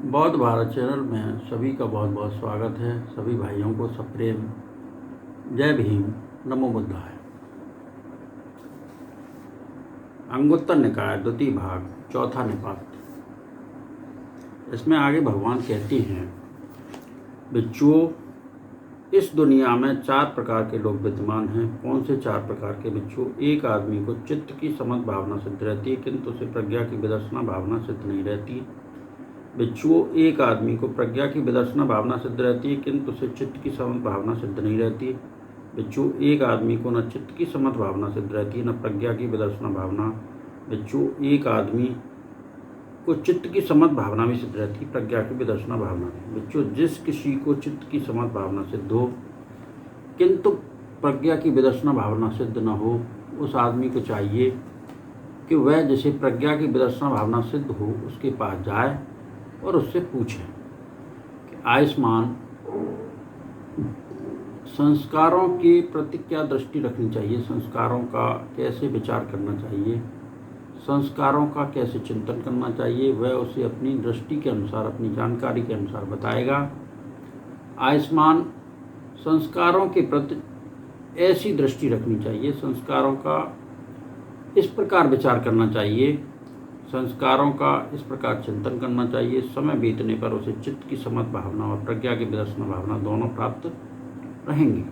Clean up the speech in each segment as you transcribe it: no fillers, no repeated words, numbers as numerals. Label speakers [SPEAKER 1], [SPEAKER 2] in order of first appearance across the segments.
[SPEAKER 1] बौद्ध भारत चैनल में सभी का बहुत बहुत स्वागत है। सभी भाइयों को सप्रेम जय भीम, नमो बुद्धाय। अंगुत्तर निकाय द्वितीय भाग चौथा निपात। इसमें आगे भगवान कहते हैं, बिच्छुओं, इस दुनिया में 4 प्रकार के लोग विद्यमान हैं। कौन से 4 प्रकार के बिच्छुओं? एक आदमी को चित्त की समझ भावना सिद्ध रहती है, किंतु उसे प्रज्ञा की विदर्शना भावना सिद्ध नहीं रहती। बिच्छुओं, एक आदमी को प्रज्ञा की विदर्शना भावना सिद्ध रहती है, किंतु उसे चित्त की समझ भावना सिद्ध नहीं रहती। बिच्छुओं, एक आदमी को न चित्त की समझ भावना सिद्ध रहती है, न प्रज्ञा की विदर्शना भावना। बिच्छुओं, एक आदमी को चित्त की समझ भावना भी सिद्ध रहती है, प्रज्ञा की विदर्शना भावना नहीं। बिच्छुओं, जिस किसी को चित्त की समझ भावना सिद्ध हो, किंतु प्रज्ञा की विदर्शना भावना सिद्ध न हो, उस आदमी को चाहिए कि वह जिसे प्रज्ञा की विदर्शना भावना सिद्ध हो उसके पास जाए और उससे पूछें कि आयुष्मान, संस्कारों के प्रति क्या दृष्टि रखनी चाहिए, संस्कारों का कैसे विचार करना चाहिए, संस्कारों का कैसे चिंतन करना चाहिए, वह उसे अपनी दृष्टि के अनुसार, अपनी जानकारी के अनुसार बताएगा। आयुष्मान, संस्कारों के प्रति ऐसी दृष्टि रखनी चाहिए, संस्कारों का इस प्रकार विचार करना चाहिए, संस्कारों का इस प्रकार चिंतन करना चाहिए, समय बीतने पर उसे चित्त की समझ भावना और प्रज्ञा की विदर्शना भावना दोनों प्राप्त रहेंगी।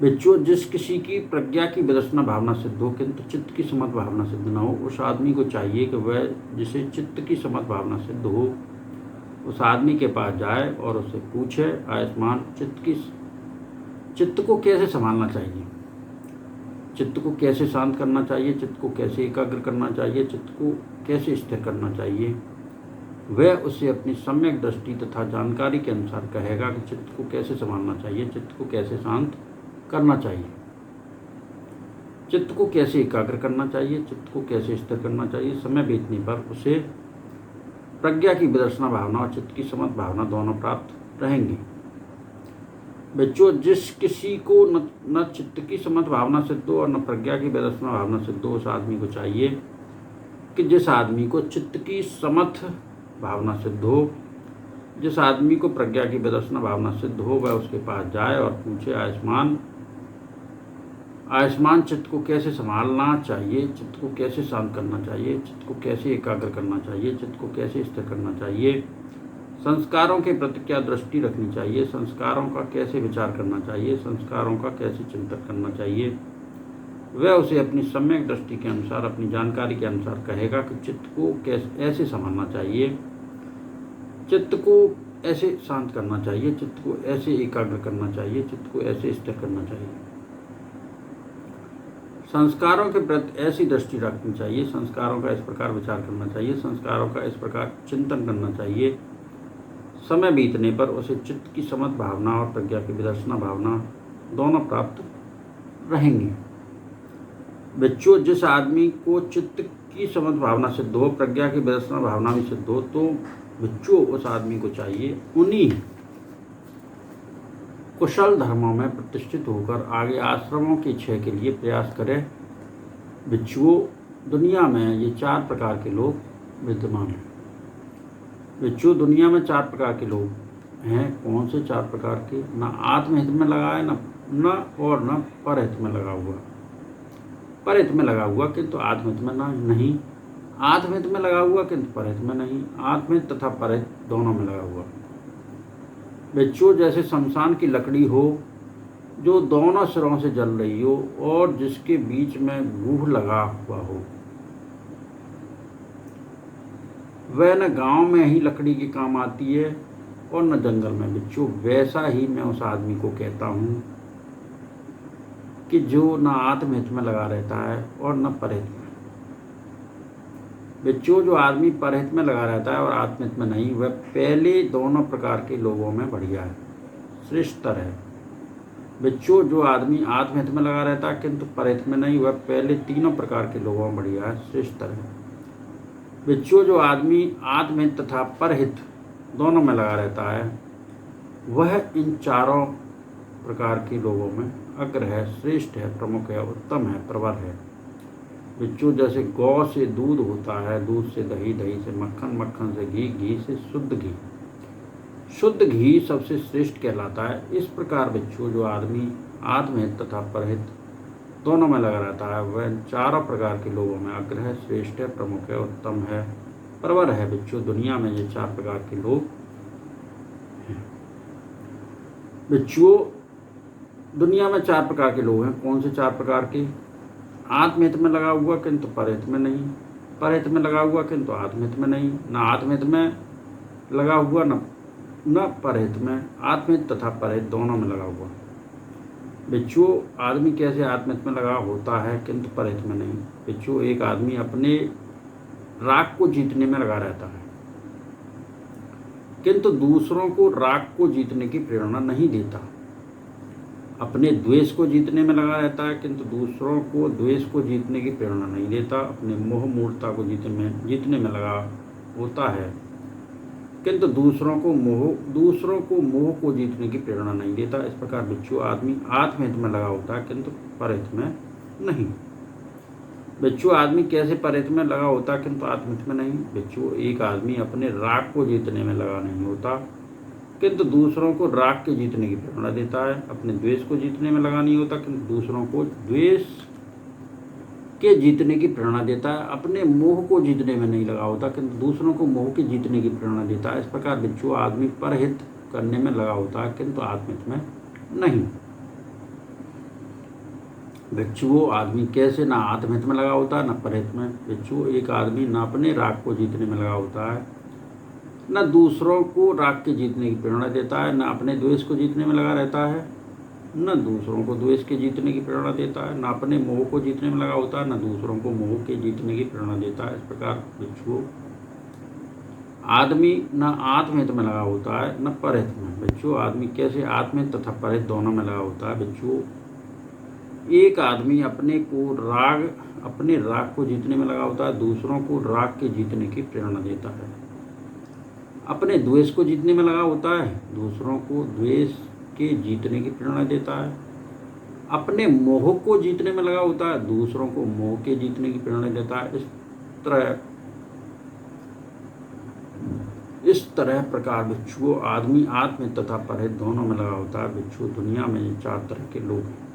[SPEAKER 1] बिच्छुओं, जिस किसी की प्रज्ञा की विदर्शना भावना सिद्ध हो, किंतु चित्त की समझ भावना सिद्ध न हो, उस आदमी को चाहिए कि वह जिसे चित्त की समझ भावना सिद्ध हो, उस आदमी के पास जाए और उससे पूछे, आयुष्मान, चित्त को कैसे संभालना चाहिए, चित्त को कैसे शांत करना चाहिए, चित्त को कैसे एकाग्र करना चाहिए, चित्त को कैसे स्थिर करना चाहिए। वह उसे अपनी सम्यक दृष्टि तथा जानकारी के अनुसार कहेगा कि चित्त को कैसे संभालना चाहिए, चित्त को कैसे शांत करना चाहिए, चित्त को कैसे एकाग्र करना चाहिए, चित्त को कैसे स्थिर करना चाहिए। समय बीतने पर उसे प्रज्ञा की विदर्शना भावना और चित्त की समझ भावना दोनों प्राप्त रहेंगी। बच्चों, जिस किसी को न चित्त की समझ भावना सिद्ध हो और न प्रज्ञा की विदर्शना भावना सिद्ध हो, उस आदमी को चाहिए कि जिस आदमी को चित्त की समझ भावना सिद्ध हो, जिस आदमी को प्रज्ञा की विदर्शना भावना सिद्ध हो, वह उसके पास जाए और पूछे, आयुष्मान, चित्त को कैसे संभालना चाहिए, चित्त को कैसे शांत करना चाहिए, चित्त को कैसे एकाग्र करना चाहिए, चित्त को कैसे स्थिर करना चाहिए, संस्कारों के प्रति क्या दृष्टि रखनी चाहिए, संस्कारों का कैसे विचार करना चाहिए, संस्कारों का कैसे चिंतन करना चाहिए। वह उसे अपनी सम्यक दृष्टि के अनुसार, अपनी जानकारी के अनुसार कहेगा कि चित्त को कैसे ऐसे संभालना चाहिए, चित्त को ऐसे शांत करना चाहिए, चित्त को ऐसे एकाग्र करना चाहिए, चित्त को ऐसे स्थिर करना चाहिए। संस्कारों के प्रति ऐसी दृष्टि रखनी चाहिए, संस्कारों का इस प्रकार विचार करना चाहिए, संस्कारों का इस प्रकार चिंतन करना चाहिए। समय बीतने पर उसे चित्त की समझ भावना और प्रज्ञा की विदर्शना भावना दोनों प्राप्त रहेंगी। बच्चों, जिस आदमी को चित्त की समझ भावना सिद्ध हो, प्रज्ञा की विदर्शना भावना भी सिद्ध हो, तो बच्चों उस आदमी को चाहिए उन्हीं कुशल धर्मों में प्रतिष्ठित होकर आगे आश्रमों की इच्छा के लिए प्रयास करे। बिच्छुओं, दुनिया में ये 4 प्रकार के लोग विद्यमान हैं। बिच्छुओं, दुनिया में 4 प्रकार के लोग हैं। कौन से 4 प्रकार के? न आत्महित में लगा है, न परहित में लगा हुआ। परहित में लगा हुआ किंतु आत्महित में नहीं, आत्महित में लगा हुआ किंतु परहित में नहीं, आत्महित तथा परहित दोनों में लगा हुआ। बिच्छुओं, जैसे शमशान की लकड़ी हो जो दोनों सिरों से जल रही हो और जिसके बीच में गूढ़ लगा हुआ हो, वह न गांव में ही लकड़ी के काम आती है और न जंगल में। बिच्छुओं, वैसा ही मैं उस आदमी को कहता हूँ कि जो न आत्महित में लगा रहता है और न परहित में। बिच्छुओं, जो आदमी परहित में लगा रहता है और आत्महित में नहीं, वह पहले दोनों प्रकार के लोगों में बढ़िया है, श्रेष्ठतर है। बिच्छुओं, जो आदमी आत्महित में लगा रहता है किंतु परहित में नहीं, वह पहले तीनों प्रकार के लोगों में बढ़िया है, श्रेष्ठतर है। बिच्छुओं, जो आदमी आत्महित तथा परहित दोनों में लगा रहता है, वह इन चारों प्रकार के लोगों में अग्र है, श्रेष्ठ है, प्रमुख है, उत्तम है, प्रवर है। बिच्छू जैसे गौ से दूध होता है, दूध से दही, दही से मक्खन, मक्खन से घी, घी से शुद्ध घी, शुद्ध घी सबसे श्रेष्ठ कहलाता है। इस प्रकार बिच्छू जो आदमी आत्महित तथा परहित दोनों में लगा रहता है वह चारों प्रकार के लोगों में अग्र है, श्रेष्ठ है, प्रमुख है, उत्तम है, प्रवर है। बिच्छू दुनिया में ये चार प्रकार के लोग हैं। बिच्छू दुनिया में चार प्रकार के लोग हैं। कौन से चार प्रकार के? आत्महित में लगा हुआ किंतु परहित में नहीं, परहित में लगा हुआ किंतु आत्महित में नहीं, न आत्महित में लगा हुआ न परहित में, आत्महित तथा परहित दोनों में लगा हुआ। बिच्छू आदमी कैसे आत्महित में लगा होता है किंतु परहित में नहीं? बिच्छू एक आदमी अपने राग को जीतने में लगा रहता है किंतु दूसरों को राग को जीतने की प्रेरणा नहीं देता। अपने द्वेष को जीतने में लगा रहता है किंतु दूसरों को द्वेष को जीतने की प्रेरणा नहीं देता। अपने मोह मूर्खता को जीतने में लगा होता है किंतु दूसरों को मोह को जीतने की प्रेरणा नहीं देता। इस प्रकार बिच्छू आदमी आत्महित में लगा होता है किंतु परहित में नहीं। बिच्छू आदमी कैसे परहित में लगा होता है किंतु आत्महित में नहीं? बिच्छू एक आदमी अपने राग को जीतने में लगा नहीं होता किंतु दूसरों को राग के जीतने की प्रेरणा देता है। अपने द्वेष को जीतने में लगा नहीं होता किंतु दूसरों को द्वेष के जीतने की प्रेरणा देता है। अपने मोह को जीतने में नहीं लगा होता किंतु दूसरों को मोह के जीतने की प्रेरणा देता है। इस प्रकार बिच्छू आदमी परहित करने में लगा होता है किंतु आत्महित में नहीं। बिच्छू आदमी कैसे ना आत्महित में लगा होता है न परहित में? बिच्छू एक आदमी न अपने राग को जीतने में लगा होता है, न दूसरों को राग के जीतने की प्रेरणा देता है, न अपने द्वेष को जीतने में लगा रहता है, न दूसरों को द्वेष के जीतने की प्रेरणा देता है, न अपने मोह को जीतने में लगा होता है, न दूसरों को मोह के जीतने की प्रेरणा देता है। इस प्रकार बिच्छू आदमी न आत्महित में लगा होता है न परहित में। बिच्छू आदमी कैसे आत्महित तथा परहित दोनों में लगा होता है? बिच्छू एक आदमी अपने राग को जीतने में लगा होता है, दूसरों को राग के जीतने की प्रेरणा देता है। अपने द्वेष को जीतने में लगा होता है, दूसरों को द्वेष के जीतने की प्रेरणा देता है। अपने मोह को जीतने में लगा होता है, दूसरों को मोह के जीतने की प्रेरणा देता है। इस तरह प्रकार बिच्छू आदमी आत्महित तथा परहित दोनों में लगा होता है। बिच्छू दुनिया में ये चार तरह के लोग हैं।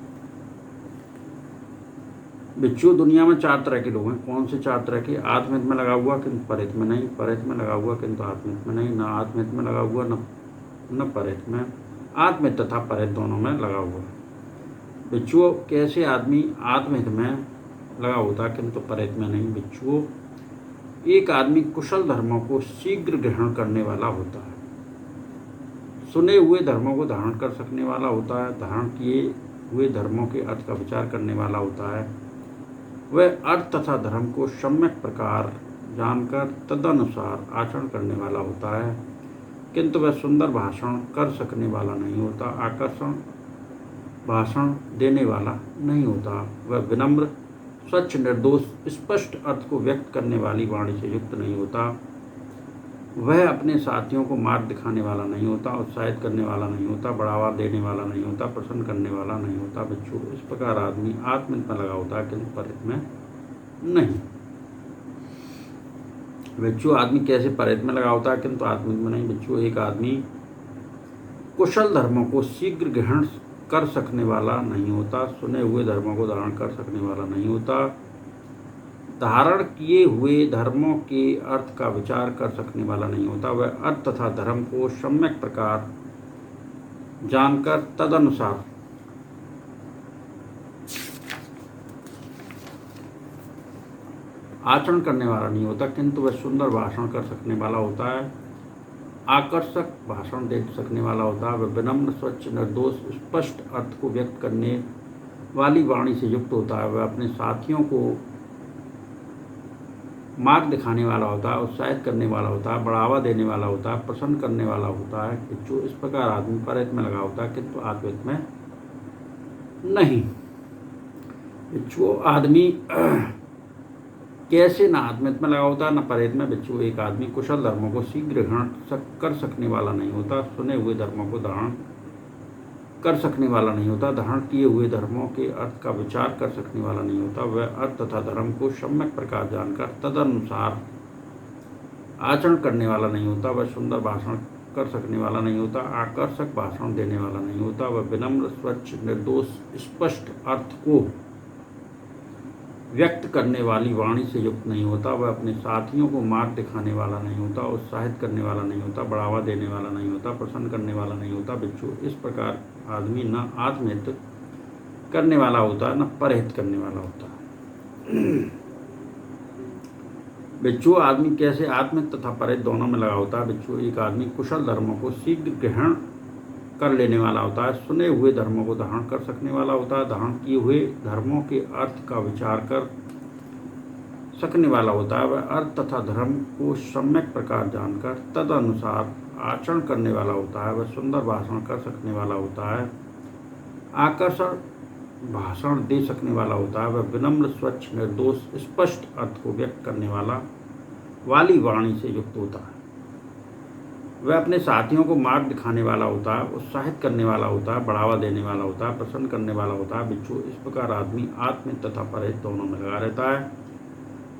[SPEAKER 1] बिच्छू दुनिया में चार तरह के लोग हैं। कौन से चार तरह के? आत्महित में लगा हुआ किंतु परहित में नहीं, परहित में लगा हुआ किंतु आत्महित में नहीं, न आत्महित में लगा हुआ न परहित में, आत्महित तथा परहित दोनों में लगा हुआ। बिच्छू कैसे आदमी आत्महित में लगा होता है किंतु परहित में नहीं? बिच्छू एक आदमी कुशल धर्मों को शीघ्र ग्रहण करने वाला होता है, सुने हुए धर्मों को धारण कर सकने वाला होता है, धारण किए हुए धर्मों के अर्थ का विचार करने वाला होता है। वह अर्थ तथा धर्म को सम्यक प्रकार जानकर तदनुसार आचरण करने वाला होता है किंतु वह सुंदर भाषण कर सकने वाला नहीं होता, आकर्षण भाषण देने वाला नहीं होता। वह विनम्र, स्वच्छ, निर्दोष, स्पष्ट अर्थ को व्यक्त करने वाली वाणी से युक्त नहीं होता। वह अपने साथियों को मार्ग दिखाने वाला नहीं होता, उत्साहित करने वाला नहीं होता, बढ़ावा देने वाला नहीं होता, प्रसन्न करने वाला नहीं होता। बिच्छू इस प्रकार आदमी आत्महित में लगा होता है किंतु परहित में नहीं। बिच्छू आदमी कैसे परहित में लगा होता है किंतु आत्महित में नहीं? बिच्छू एक आदमी कुशल धर्मों को शीघ्र ग्रहण कर सकने वाला नहीं होता, सुने हुए धर्मों को धारण कर सकने वाला नहीं होता, धारण किए हुए धर्मों के अर्थ का विचार कर सकने वाला नहीं होता। वह अर्थ तथा धर्म को सम्यक प्रकार जानकर तदनुसार आचरण करने वाला नहीं होता किंतु वह सुंदर भाषण कर सकने वाला होता है, आकर्षक भाषण दे सकने वाला होता है। वह विनम्र, स्वच्छ, निर्दोष, स्पष्ट अर्थ को व्यक्त करने वाली वाणी से युक्त होता है। वह अपने साथियों को मार्ग दिखाने वाला होता है, उत्साहित करने वाला होता है, बढ़ावा देने वाला होता है, प्रसन्न करने वाला होता है। बिच्छू इस प्रकार आदमी परहित में लगा होता है किंतु आत्महित में नहीं। बिच्छू आदमी कैसे न आत्महित में लगा होता है न परहित में? बिच्छू एक आदमी कुशल धर्मों को शीघ्र ग्रहण कर सकने वाला नहीं होता, सुने हुए धर्मों को धारण कर सकने वाला नहीं होता, धारण किए हुए धर्मों के अर्थ का विचार कर सकने वाला नहीं होता, वह अर्थ तथा धर्म को सम्यक प्रकार जानकर तदनुसार आचरण करने वाला नहीं होता, वह सुंदर भाषण कर सकने वाला नहीं होता, आकर्षक भाषण देने वाला नहीं होता, वह विनम्र, स्वच्छ, निर्दोष, स्पष्ट अर्थ को व्यक्त करने वाली वाणी से युक्त नहीं होता, वह अपने साथियों को मार्ग दिखाने वाला नहीं होता, उत्साहित करने वाला नहीं होता, बढ़ावा देने वाला नहीं होता, प्रसन्न करने वाला नहीं होता। बिच्छू इस प्रकार आदमी न आत्महित करने वाला होता है, न परहित करने वाला होता है। बिच्छू आदमी कैसे आत्मिक तथा परहित दोनों में लगा होता है। बिच्छू एक आदमी कुशल धर्मों को शीघ्र ग्रहण कर लेने वाला होता है, सुने हुए धर्मों को धारण कर सकने वाला होता है, धारण किए हुए धर्मों के अर्थ का विचार कर सकने वाला होता है, वह अर्थ तथा धर्म को सम्यक प्रकार जानकर तदनुसार आचरण करने वाला होता है, वह सुंदर भाषण कर सकने वाला होता है, आकर्षण भाषण दे सकने वाला होता है, वह विनम्र, स्वच्छ, निर्दोष, स्पष्ट अर्थ को व्यक्त करने वाली वाणी से युक्त होता है, वह अपने साथियों को मार्ग दिखाने वाला होता है, उत्साहित करने वाला होता है, बढ़ावा देने वाला होता है, प्रसन्न करने वाला होता है। बिच्छू इस प्रकार आदमी आत्मिक तथा परहित दोनों में लगा रहता है।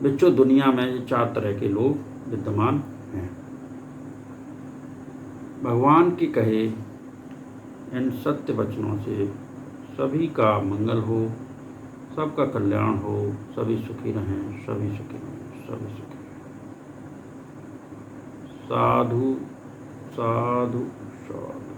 [SPEAKER 1] बिच्छू दुनिया में ये 4 तरह के लोग विद्यमान हैं। भगवान के कहे इन सत्य वचनों से सभी का मंगल हो, सबका कल्याण हो, सभी सुखी रहें, सभी सुखी रहें, सभी सुखी रहें। साधु साधु साधु।